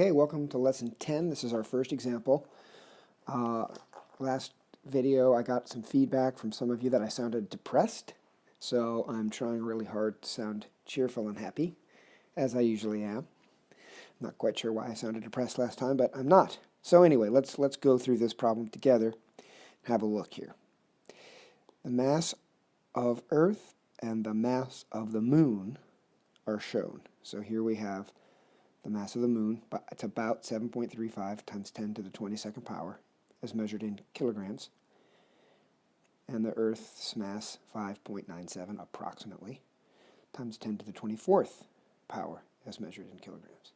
Okay, welcome to lesson 10. This is our first example. Last video I got some feedback from some of you that I sounded depressed, so I'm trying really hard to sound cheerful and happy, as I usually am. I'm not quite sure why I sounded depressed last time, but I'm not. So anyway, let's go through this problem together and have a look here. The mass of Earth and the mass of the Moon are shown. So here we have the mass of the Moon, but it's about 7.35 times 10 to the 22nd power, as measured in kilograms. And the Earth's mass, 5.97 approximately, times 10 to the 24th power, as measured in kilograms.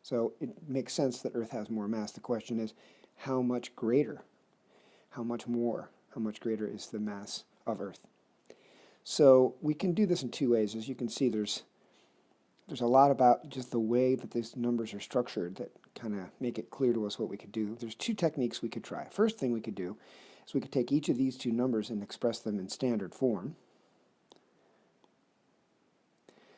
So it makes sense that Earth has more mass. The question is, how much greater? How much more? How much greater is the mass of Earth? So we can do this in two ways. As you can see, there's a lot about just the way that these numbers are structured that kind of make it clear to us what we could do. There's two techniques we could try. First thing we could do is we could take each of these two numbers and express them in standard form.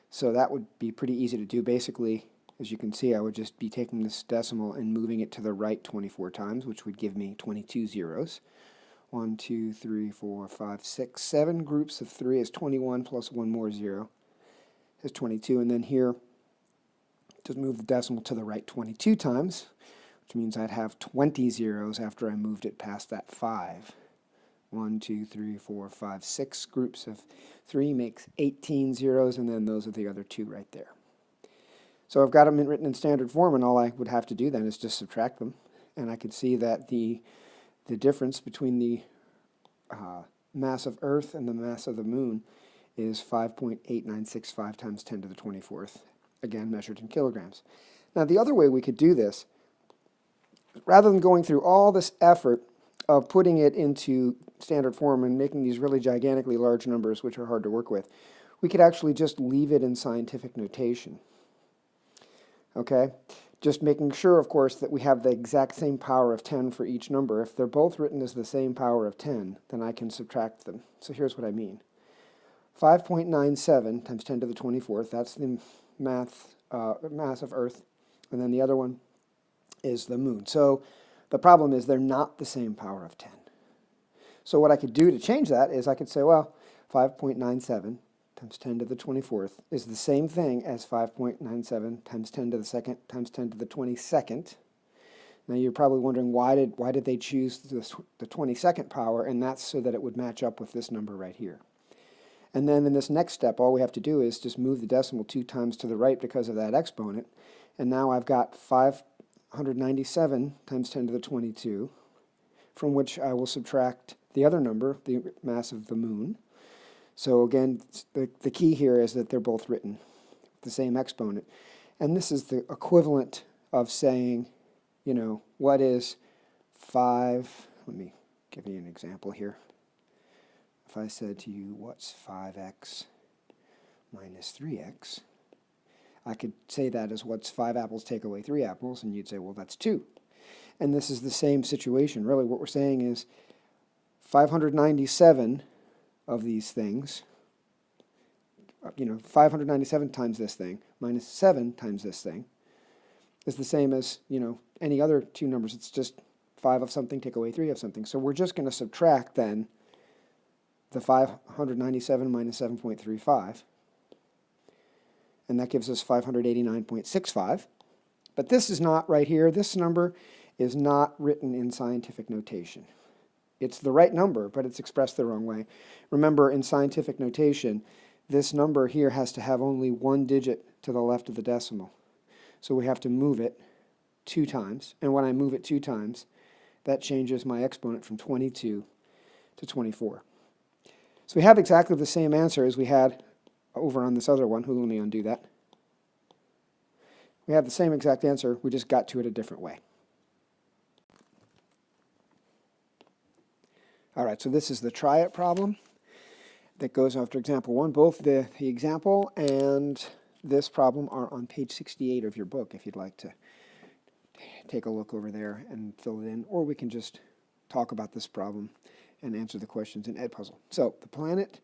So that would be pretty easy to do. Basically, as you can see, I would just be taking this decimal and moving it to the right 24 times, which would give me 22 zeros. 1, 2, 3, 4, 5, 6, 7 groups of 3 is 21 plus one more zero is 22, and then here, just move the decimal to the right 22 times, which means I'd have 20 zeros after I moved it past that 5. 1, 2, 3, 4, 5, 6 groups of 3 makes 18 zeros, and then those are the other two right there. So I've got them written in standard form, and all I would have to do then is just subtract them, and I could see that the difference between the mass of Earth and the mass of the Moon is 5.8965 times 10 to the 24th, again measured in kilograms. Now the other way we could do this, rather than going through all this effort of putting it into standard form and making these really gigantically large numbers which are hard to work with, we could actually just leave it in scientific notation. Okay? Just making sure, of course, that we have the exact same power of 10 for each number. If they're both written as the same power of 10, then I can subtract them. So here's what I mean. 5.97 times 10 to the 24th, that's the mass of Earth, and then the other one is the Moon. So the problem is they're not the same power of 10. So what I could do to change that is I could say, well, 5.97 times 10 to the 24th is the same thing as 5.97 times 10 to the second times 10 to the 22nd. Now you're probably wondering why did they choose the 22nd power, and that's so that it would match up with this number right here. And then in this next step, all we have to do is just move the decimal 2 times to the right because of that exponent. And now I've got 597 times 10 to the 22, from which I will subtract the other number, the mass of the Moon. So again, the key here is that they're both written with the same exponent. And this is the equivalent of saying, you know, what is 5, let me give you an example here. If I said to you, what's 5x minus 3x, I could say that as what's 5 apples take away 3 apples, and you'd say, well, that's 2. And this is the same situation. Really, what we're saying is 597 of these things, 597 times this thing minus 7 times this thing is the same as, any other two numbers. It's just 5 of something take away 3 of something. So we're just going to subtract then the 597 minus 7.35, and that gives us 589.65. But this is not right here. This number is not written in scientific notation. It's the right number, but it's expressed the wrong way. Remember, in scientific notation, this number here has to have only one digit to the left of the decimal. So we have to move it 2 times, and when I move it 2 times, that changes my exponent from 22 to 24. So we have exactly the same answer as we had over on this other one. Let me undo that. We have the same exact answer, we just got to it a different way. All right, so this is the try it problem that goes after example 1. Both the example and this problem are on page 68 of your book if you'd like to take a look over there and fill it in, or we can just talk about this problem and answer the questions in Edpuzzle. So the planet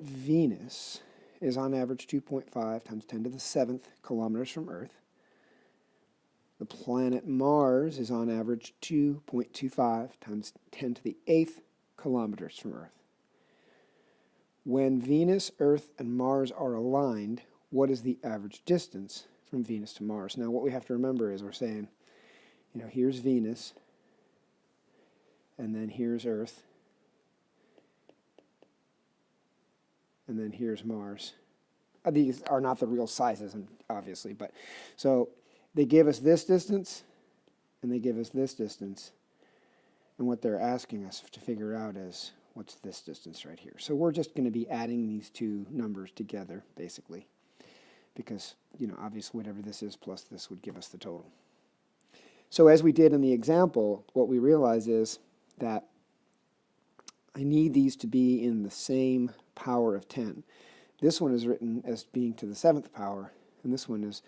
Venus is on average 2.5 times 10 to the 7th kilometers from Earth. The planet Mars is on average 2.25 times 10 to the 8th kilometers from Earth. When Venus, Earth, and Mars are aligned, what is the average distance from Venus to Mars? Now, what we have to remember is we're saying, here's Venus, and then here's Earth, and then here's Mars. These are not the real sizes, obviously, but so they give us this distance, and they give us this distance, and what they're asking us to figure out is, what's this distance right here? So we're just going to be adding these two numbers together, basically, because, obviously whatever this is plus this would give us the total. So as we did in the example, what we realize is that I need these to be in the same power of 10. This one is written as being to the 7th power, and this one is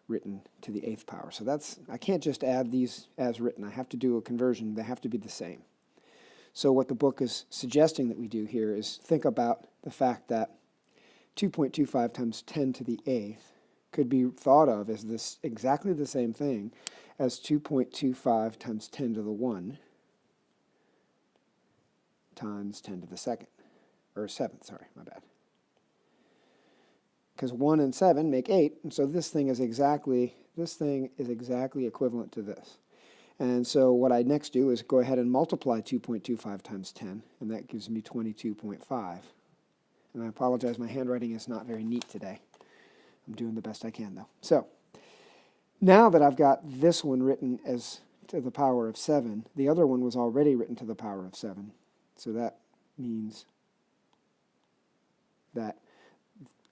written to the 8th power. So I can't just add these as written. I have to do a conversion. They have to be the same. So what the book is suggesting that we do here is think about the fact that 2.25 times 10 to the 8th could be thought of as this exactly the same thing as 2.25 times 10 to the 1 times 10 to the 2nd, or 7th, sorry, my bad. Because 1 and 7 make 8, and so this thing is exactly equivalent to this. And so what I next do is go ahead and multiply 2.25 times 10, and that gives me 22.5. And I apologize, my handwriting is not very neat today. I'm doing the best I can, though. So now that I've got this one written as to the power of 7, the other one was already written to the power of 7. So that means that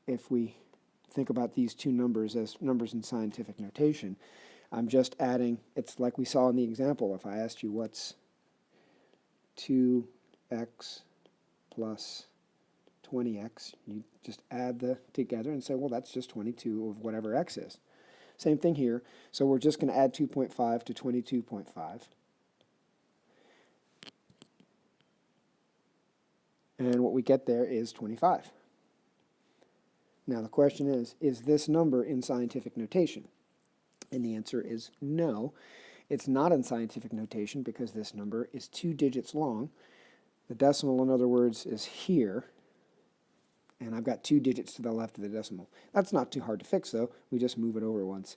if we think about these two numbers as numbers in scientific notation, I'm just adding, it's like we saw in the example. If I asked you what's 2x plus 20x, you just add the together and say, well, that's just 22 of whatever x is. Same thing here. So we're just going to add 2.5 to 22.5. And what we get there is 25. Now the question is this number in scientific notation? And the answer is no. It's not in scientific notation because this number is 2 digits long. The decimal, in other words, is here. And I've got 2 digits to the left of the decimal. That's not too hard to fix, though. We just move it over once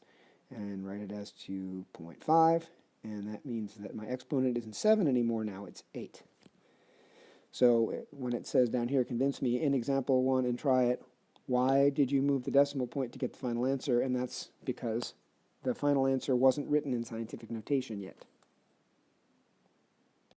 and write it as 2.5. And that means that my exponent isn't 7 anymore. Now it's 8. So when it says down here, convince me in example 1 and try it, why did you move the decimal point to get the final answer? And that's because the final answer wasn't written in scientific notation yet.